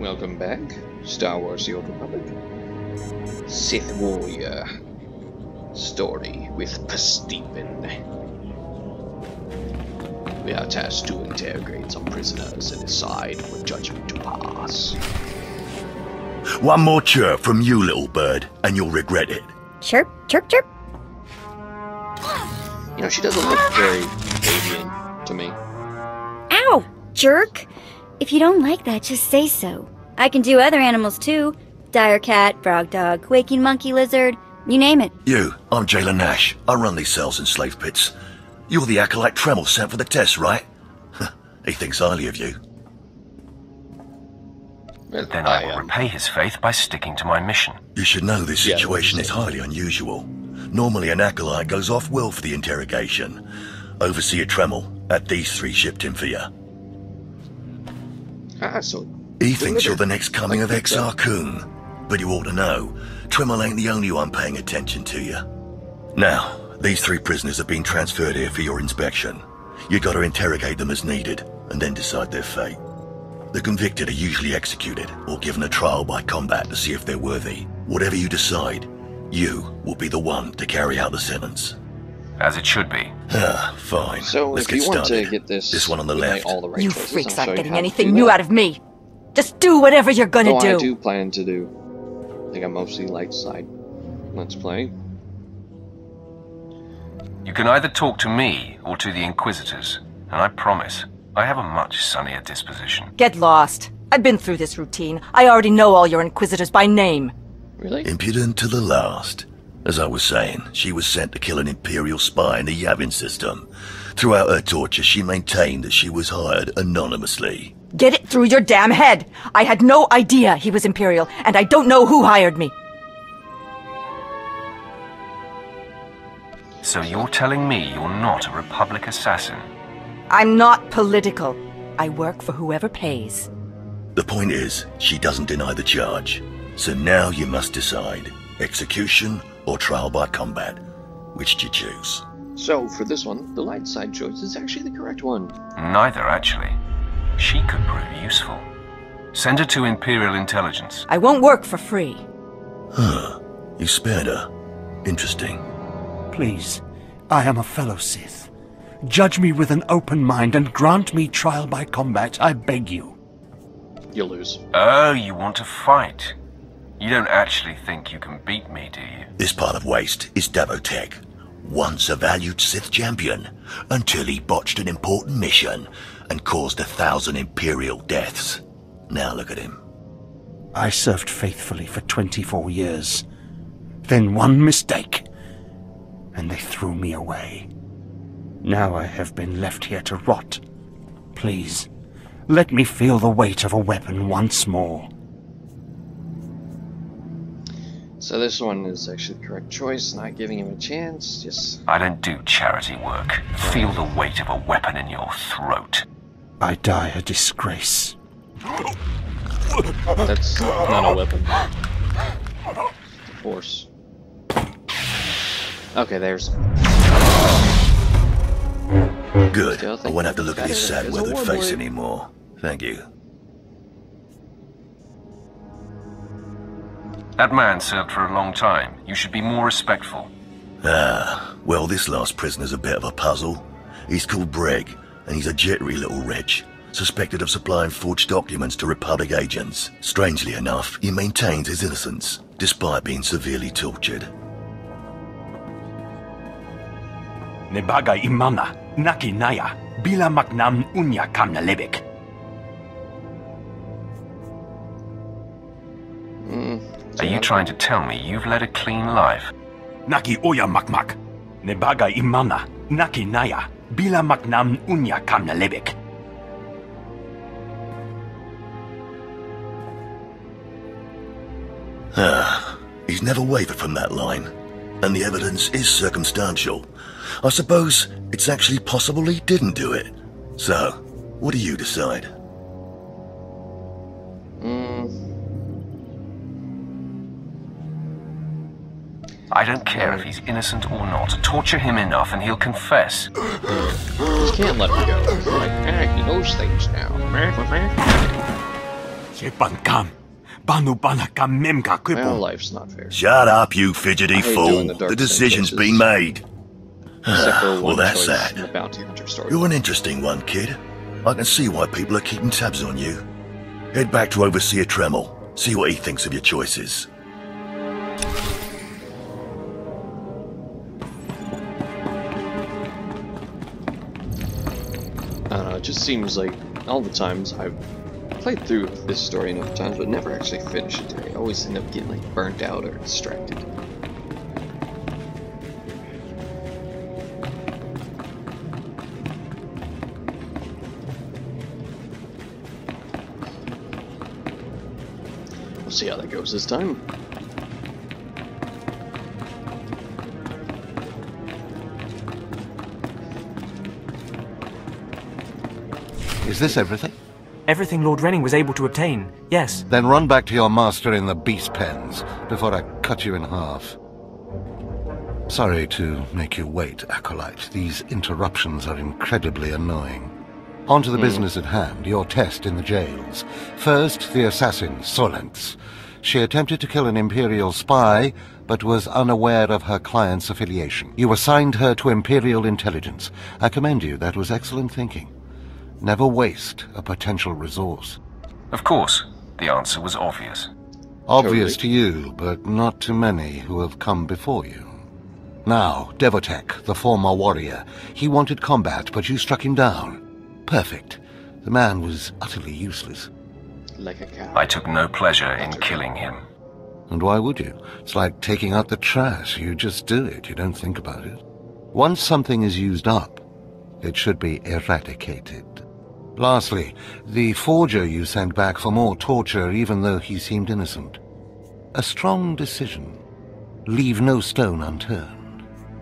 Welcome back, Star Wars: The Old Republic. Sith Warrior story with Stephen. We are tasked to interrogate some prisoners and decide what judgment to pass. One more chirp from you, little bird, and you'll regret it. Chirp, chirp, chirp. You know, she doesn't look very avian to me. Ow, jerk! If you don't like that, just say so. I can do other animals too. Dire cat, frog dog, waking monkey lizard, you name it. I'm Jailer Nash. I run these cells and slave pits. You're the acolyte Tremal sent for the test, right? He thinks highly of you. Well, Then I will repay his faith by sticking to my mission. You should know this situation is highly unusual. Normally an acolyte goes off-world for the interrogation. Overseer Tremal, at these three, shipped him for you. So He thinks you're the next coming of Exar Kun. But you ought to know, Tremal ain't the only one paying attention to you. Now, these three prisoners have been transferred here for your inspection. You gotta interrogate them as needed, and then decide their fate. The convicted are usually executed, or given a trial by combat to see if they're worthy. Whatever you decide, you will be the one to carry out the sentence. As it should be. Fine. So Let's if get you want started. to get this one on the left. all the right You choices, freaks I'll show aren't you getting how to anything do new that. out of me. Just do whatever you're gonna Though do. I do plan to do. I think I'm mostly light side. Let's play. You can either talk to me or to the Inquisitors, and I promise, I have a much sunnier disposition. Get lost. I've been through this routine. I already know all your Inquisitors by name. Really? Impudent to the last. As I was saying, she was sent to kill an Imperial spy in the Yavin system. Throughout her torture, she maintained that she was hired anonymously. Get it through your damn head! I had no idea he was Imperial, and I don't know who hired me. So you're telling me you're not a Republic assassin? I'm not political. I work for whoever pays. The point is, she doesn't deny the charge. So now you must decide. Execution or trial by combat. Which do you choose? So, for this one, the light side choice is actually the correct one. Neither, actually. She could prove useful. Send her to Imperial Intelligence. I won't work for free. You spared her. Interesting. Please, I am a fellow Sith. Judge me with an open mind and grant me trial by combat, I beg you. You'll lose. Oh, you want to fight? You don't actually think you can beat me, do you? This part of Waste is Davotech. Once a valued Sith champion, until he botched an important mission and caused 1,000 Imperial deaths. Now look at him. I served faithfully for 24 years. Then one mistake, and they threw me away. Now I have been left here to rot. Please, let me feel the weight of a weapon once more. So this one is actually the correct choice, not giving him a chance, just... I don't do charity work. Feel the weight of a weapon in your throat. I die a disgrace. That's not a weapon. Force. Okay, there's... Good. Still I think won't have to look at his better sad as a weathered face warlord. anymore. Thank you. That man served for a long time. You should be more respectful. Well, this last prisoner's a bit of a puzzle. He's called Breg, and he's a jittery little wretch, suspected of supplying forged documents to Republic agents. Strangely enough, he maintains his innocence, despite being severely tortured. Nebaga imana, naki naya, bila maknam unya kamna lebek. Are you trying to tell me you've led a clean life? Naki oya makmak. Nebaga imana, naki naya, bila maknam unya kamna lebek. He's never wavered from that line, and the evidence is circumstantial. I suppose it's actually possible he didn't do it. So, what do you decide? I don't care if he's innocent or not. Torture him enough and he'll confess. Just can't let him go. Like, he knows things now. Well, life's not fair. Shut up, you fidgety I hate fool. doing the dark The decision's side been made. Except for Well, one that's choice that. in the bounty hunter story. You're an interesting one, kid. I can see why people are keeping tabs on you. Head back to Overseer Tremal. See what he thinks of your choices. I don't know, it just seems like all the times I've played through this story enough times, but never actually finished it. I always end up getting like burnt out or distracted. We'll see how that goes this time. Is this everything? Everything Lord Renning was able to obtain, yes. Then run back to your master in the beast pens before I cut you in half. Sorry to make you wait, Acolyte. These interruptions are incredibly annoying. On to the business at hand, your test in the jails. First, the assassin, Solence. She attempted to kill an Imperial spy, but was unaware of her client's affiliation. You assigned her to Imperial intelligence. I commend you, that was excellent thinking. Never waste a potential resource. Of course, the answer was obvious. Obvious to you, but not to many who have come before you. Now, Devotek, the former warrior. He wanted combat, but you struck him down. Perfect. The man was utterly useless. Like a cow. I took no pleasure in killing him. And why would you? It's like taking out the trash. You just do it. You don't think about it. Once something is used up, it should be eradicated. Lastly, the forger you sent back for more torture even though he seemed innocent. A strong decision. Leave no stone unturned.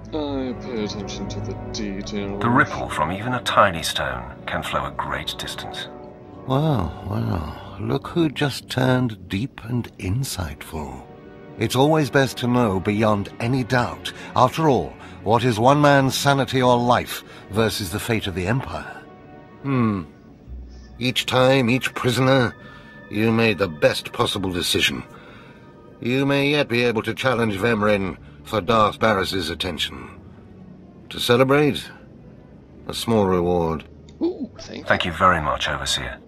I pay attention to the details. The ripple from even a tiny stone can flow a great distance. Well, well, look who just turned deep and insightful. It's always best to know beyond any doubt. After all, what is one man's sanity or life versus the fate of the Empire? Each time, each prisoner, you made the best possible decision. You may yet be able to challenge Vemrin for Darth Barris's attention. To celebrate, a small reward. Ooh, Thank you very much, Overseer.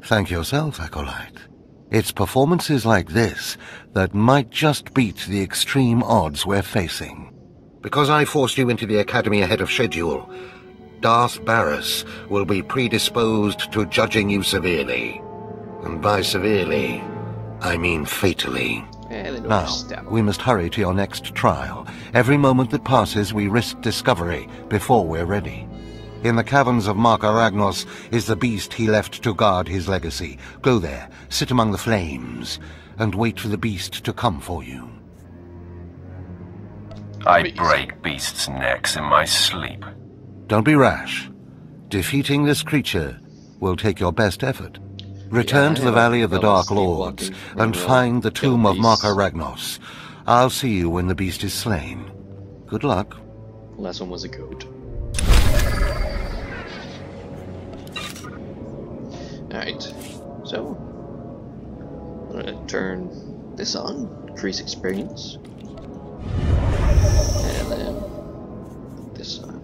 Thank yourself, Acolyte. It's performances like this that might just beat the extreme odds we're facing. Because I forced you into the Academy ahead of schedule, Darth Barris will be predisposed to judging you severely. And by severely, I mean fatally. Now, we must hurry to your next trial. Every moment that passes, we risk discovery before we're ready. In the caverns of Mark Aragnos is the beast he left to guard his legacy. Go there, sit among the flames, and wait for the beast to come for you. I break beasts' necks in my sleep. Don't be rash. Defeating this creature will take your best effort. Return to the Valley of the Dark Lords and find the tomb of Mark Aragnos. I'll see you when the beast is slain. Good luck. Last one was a goat. Alright, so I'm gonna turn this on, increase experience, and then this on.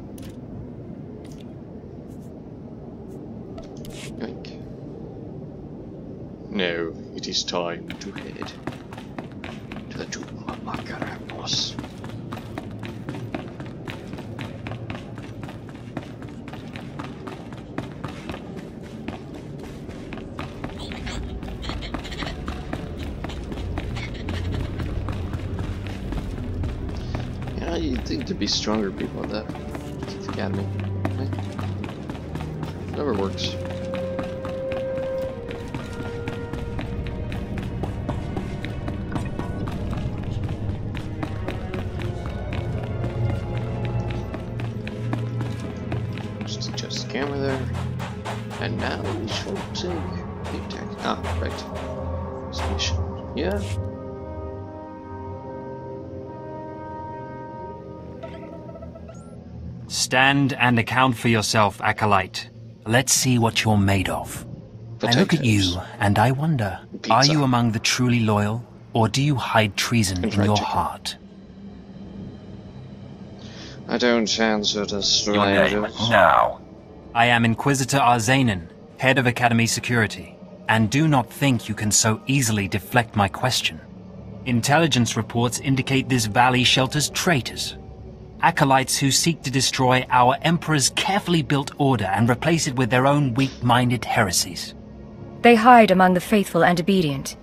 Yoink. Now it is time to head to the tomb of Makaramos. You'd think there'd be stronger people at that Sith Academy. Whatever works. Just adjust the camera there. And now we shall take the attack. Ah, right. Submission. Yeah. Stand and account for yourself, Acolyte. Let's see what you're made of. I look at you, and I wonder, are you among the truly loyal, or do you hide treason in your heart? I don't answer to Your name, now. I am Inquisitor Arzanin, head of Academy Security, and do not think you can so easily deflect my question. Intelligence reports indicate this valley shelters traitors. Acolytes who seek to destroy our Emperor's carefully built order and replace it with their own weak-minded heresies. They hide among the faithful and obedient.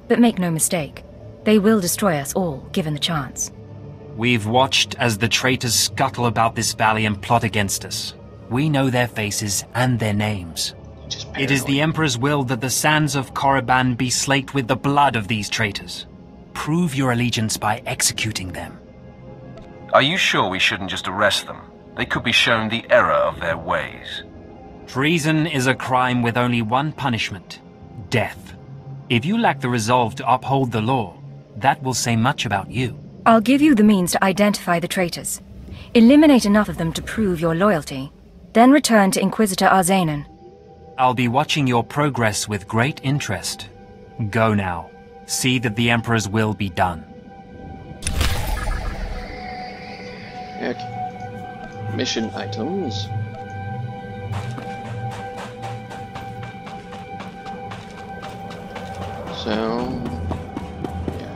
But make no mistake, they will destroy us all, given the chance. We've watched as the traitors scuttle about this valley and plot against us. We know their faces and their names. It is the Emperor's will that the sands of Korriban be slaked with the blood of these traitors. Prove your allegiance by executing them. Are you sure we shouldn't just arrest them? They could be shown the error of their ways. Treason is a crime with only one punishment: death. If you lack the resolve to uphold the law, that will say much about you. I'll give you the means to identify the traitors. Eliminate enough of them to prove your loyalty. Then return to Inquisitor Arzanin. I'll be watching your progress with great interest. Go now. See that the Emperor's will be done. Okay. Mission items. So, yeah.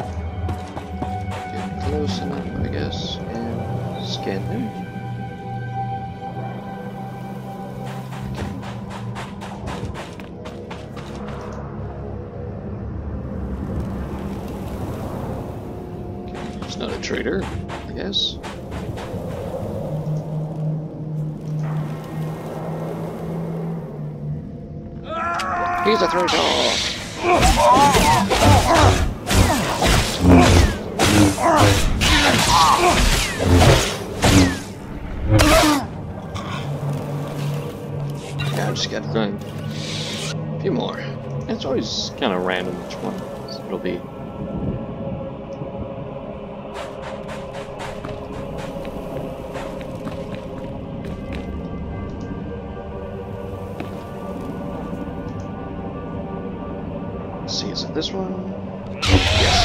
Get close enough, I guess, and scan them. Not a traitor, I guess. He's a traitor! Yeah, I just gotta find a few more. It's always kind of random which one it'll be. See, is it this one? Yes.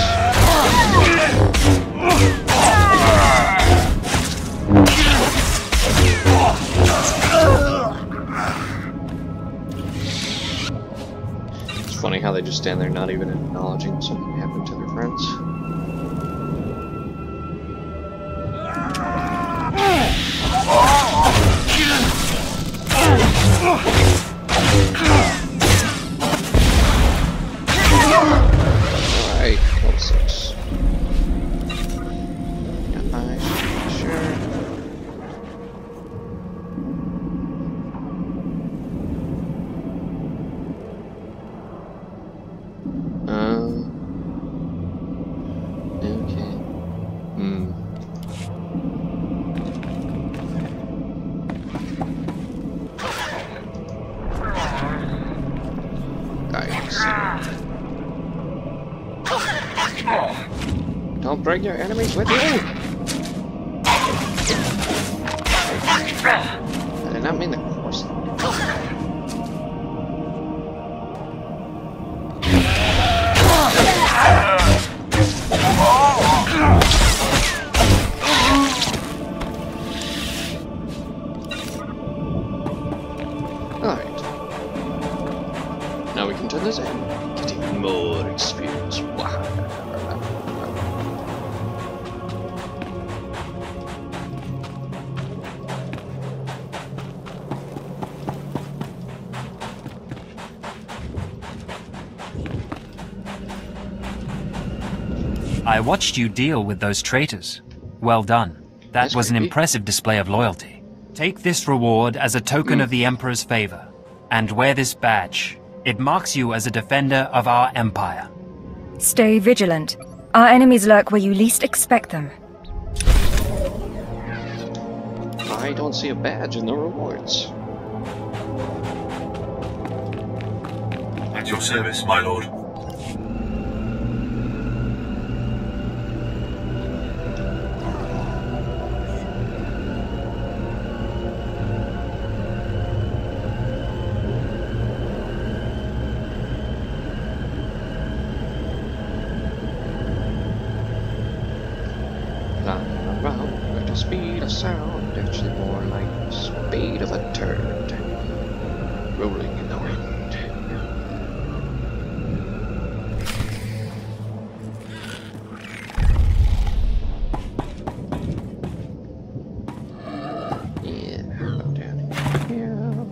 It's funny how they just stand there not even acknowledging something happened to their friends. Alright, level 6. Got eyes, sure. Okay. Don't bring your enemies with you! I did not mean to force them. Alright. Now we can turn this in. Getting more experience. Wow. I watched you deal with those traitors. Well done. That was an impressive display of loyalty. Take this reward as a token of the Emperor's favor, and wear this badge. It marks you as a defender of our empire. Stay vigilant. Our enemies lurk where you least expect them. I don't see a badge in the rewards. At your service, my lord. Speed of sound, actually more like speed of a turd. Rolling in the wind. Yeah, go down here.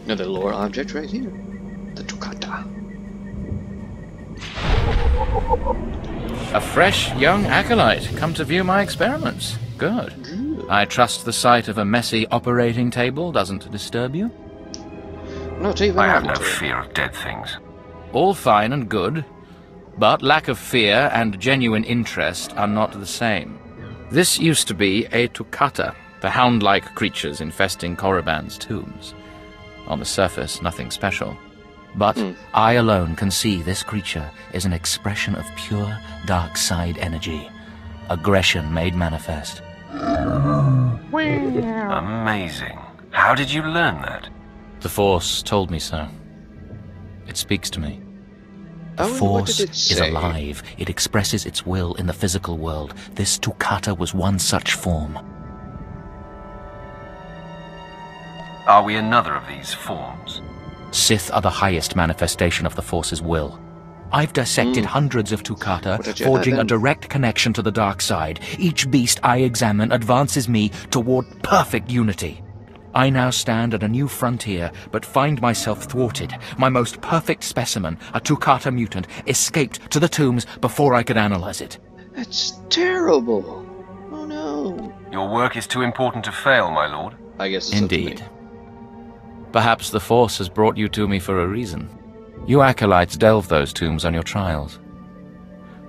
Another lore object right here. The Toccata. A fresh, young acolyte, come to view my experiments. Good. I trust the sight of a messy operating table doesn't disturb you? Not even I have no fear of dead things. All fine and good, but lack of fear and genuine interest are not the same. This used to be a Toccata, the hound-like creatures infesting Korriban's tombs. On the surface, nothing special. But I alone can see this creature is an expression of pure dark side energy. Aggression made manifest. Amazing. How did you learn that? The Force told me so. It speaks to me. The Oh, what Force did it is say? alive. It expresses its will in the physical world. This Toccata was one such form. Are we another of these forms? Sith are the highest manifestation of the Force's will. I've dissected hundreds of Toccata, forging a direct connection to the dark side. Each beast I examine advances me toward perfect unity. I now stand at a new frontier, but find myself thwarted. My most perfect specimen, a Toccata mutant, escaped to the tombs before I could analyze it. That's terrible. Oh no. Your work is too important to fail, my lord. I guess it's up to me. Indeed. Perhaps the Force has brought you to me for a reason. You acolytes delve those tombs on your trials.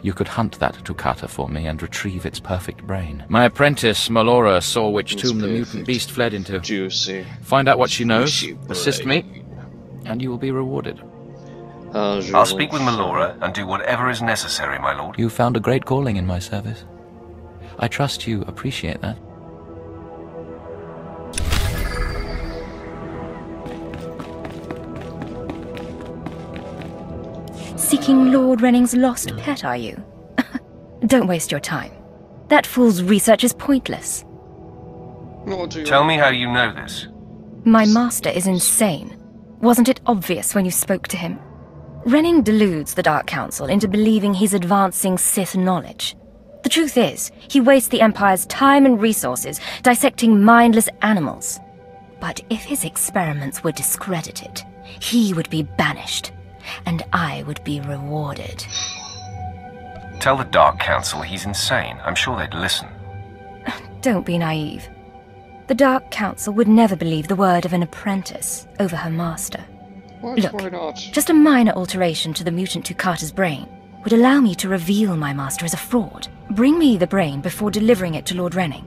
You could hunt that Toccata for me and retrieve its perfect brain. My apprentice, Melora, saw which tomb the mutant beast fled into. Juicy. Find out what she knows, Juicy assist me, and you will be rewarded. I'll speak with Melora and do whatever is necessary, my lord. You found a great calling in my service. I trust you appreciate that. Seeking Lord Renning's lost pet, are you? Don't waste your time. That fool's research is pointless. Tell me how you know this. My master is insane. Wasn't it obvious when you spoke to him? Renning deludes the Dark Council into believing he's advancing Sith knowledge. The truth is, he wastes the Empire's time and resources dissecting mindless animals. But if his experiments were discredited, he would be banished, and I would be rewarded. Tell the Dark Council he's insane. I'm sure they'd listen. Don't be naive. The Dark Council would never believe the word of an apprentice over her master. Look, Why not? just a minor alteration to the mutant Toccata's brain would allow me to reveal my master as a fraud. Bring me the brain before delivering it to Lord Renning,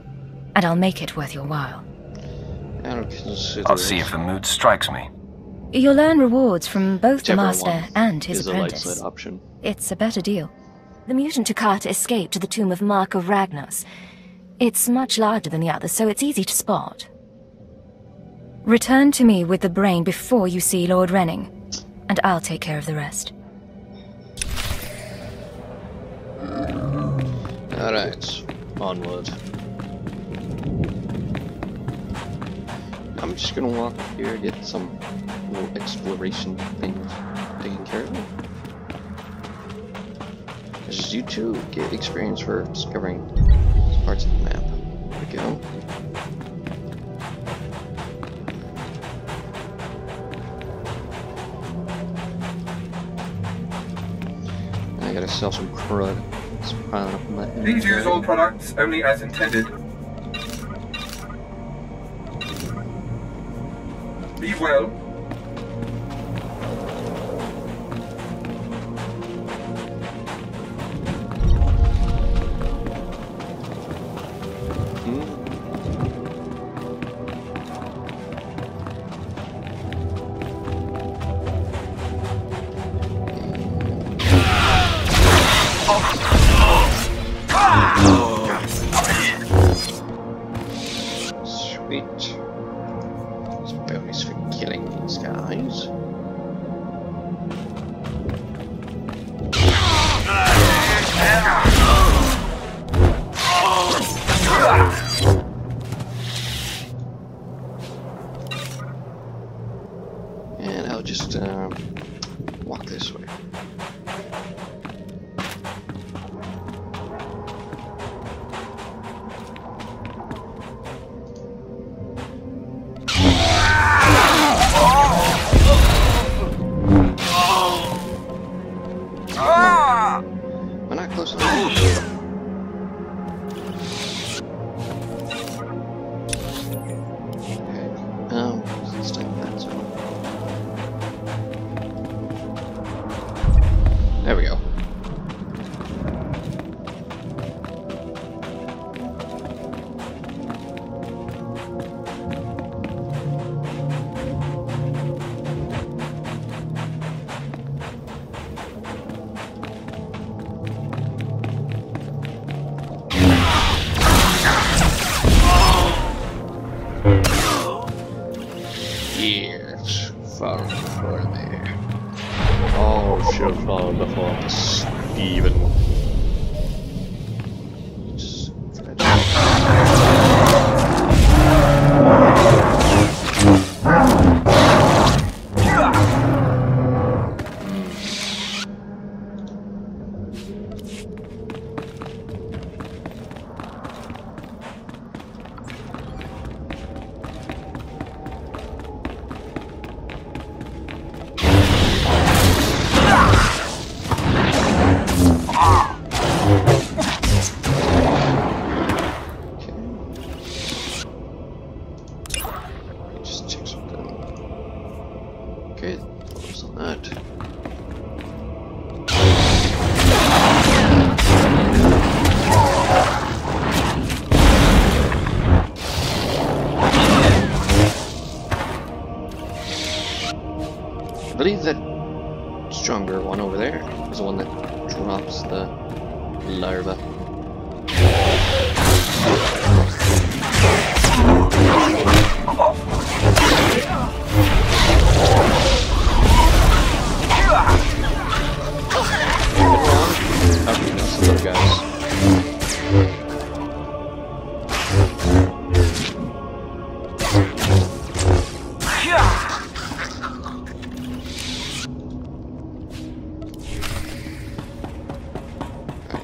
and I'll make it worth your while. I'll see if the mood strikes me. You'll earn rewards from both the Whichever master one and his is the light apprentice. side option. It's a better deal. The mutant Toccata escaped to the tomb of Mark of Ragnos. It's much larger than the others, so it's easy to spot. Return to me with the brain before you see Lord Renning, and I'll take care of the rest. Alright, onward. I'm just gonna walk up here and get some little exploration things taken care of. Just you two get experience for discovering parts of the map. There we go. I gotta sell some crud. It's piling up in my head. Please use all products only as intended. Be well. Sweet. There's bounties for killing these guys. just walk this way. We're not close enough. Let's take that zone. There we go. Yes, far before me. All shall fall before Stephen. Okay, focus on that. I believe that stronger one over there is the one that drops the larva.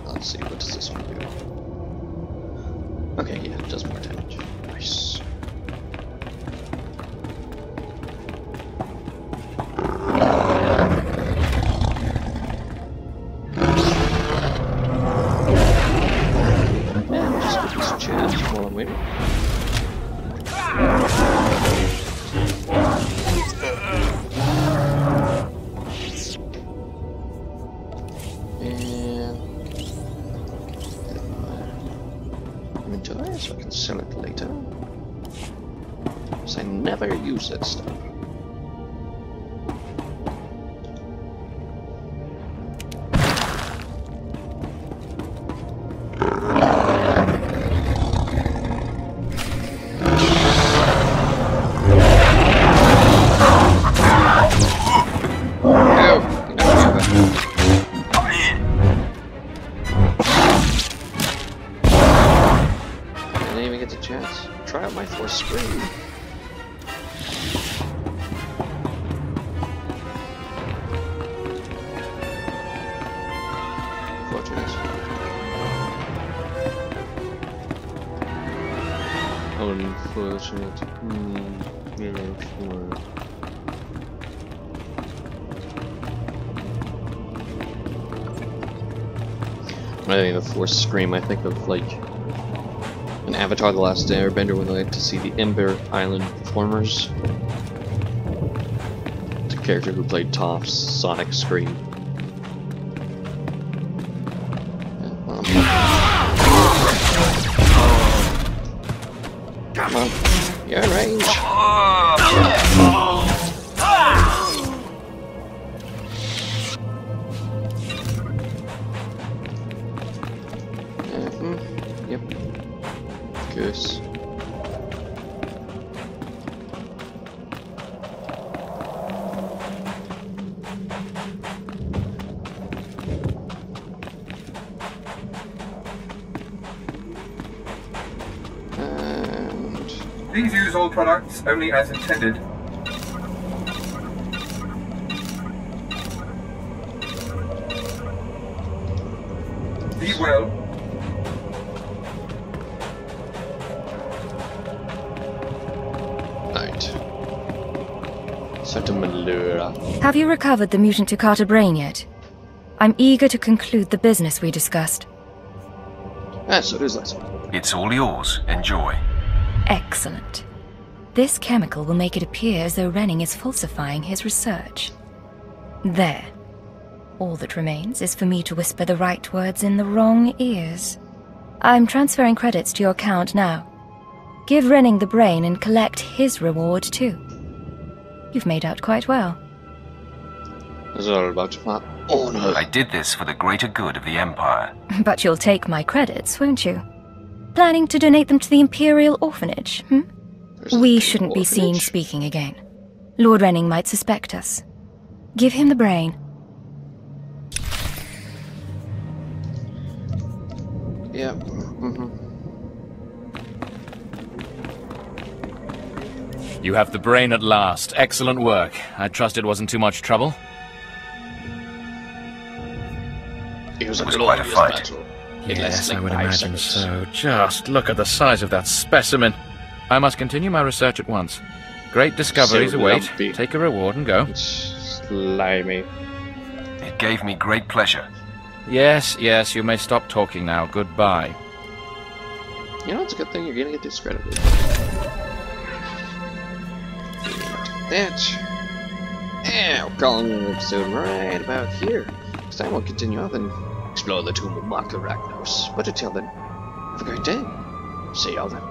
Let's see, what does this one do? Okay, yeah, it does more damage. Nice. Yeah, just give this a chance while I'm waiting. So I can sell it later. Because I never use that stuff. Try out my force screen. Fortunate. Unfortunate. When I think of Force Scream, I think of like in Avatar: The Last Airbender when I like to see the Ember Island performers. The character who played Toph's Sonic Scream. Come on, you're in range. Yep. Goose. Please use all products only as intended. Alright. Malura. Have you recovered the mutant Takata brain yet? I'm eager to conclude the business we discussed. So there's that. It's all yours. Enjoy. Excellent. This chemical will make it appear as though Renning is falsifying his research. There. All that remains is for me to whisper the right words in the wrong ears. I'm transferring credits to your account now. Give Renning the brain and collect his reward too. You've made out quite well. It's all about my honor. I did this for the greater good of the Empire. But you'll take my credits, won't you? Planning to donate them to the Imperial Orphanage, hmm? We shouldn't be seen speaking again. Lord Renning might suspect us. Give him the brain. Yeah. You have the brain at last. Excellent work. I trust it wasn't too much trouble. It was quite a fight. Battle. Yes, I would imagine so. Just look at the size of that specimen. I must continue my research at once. Great discoveries await. Take a reward and go. Slimy. It gave me great pleasure. Yes, you may stop talking now. Goodbye. You know, it's a good thing you're gonna get discredited. That. Yeah, we're calling an episode right about here. Next time we'll continue on and explore the tomb of Mark Arachnos. But until then, have a great day. See y'all then.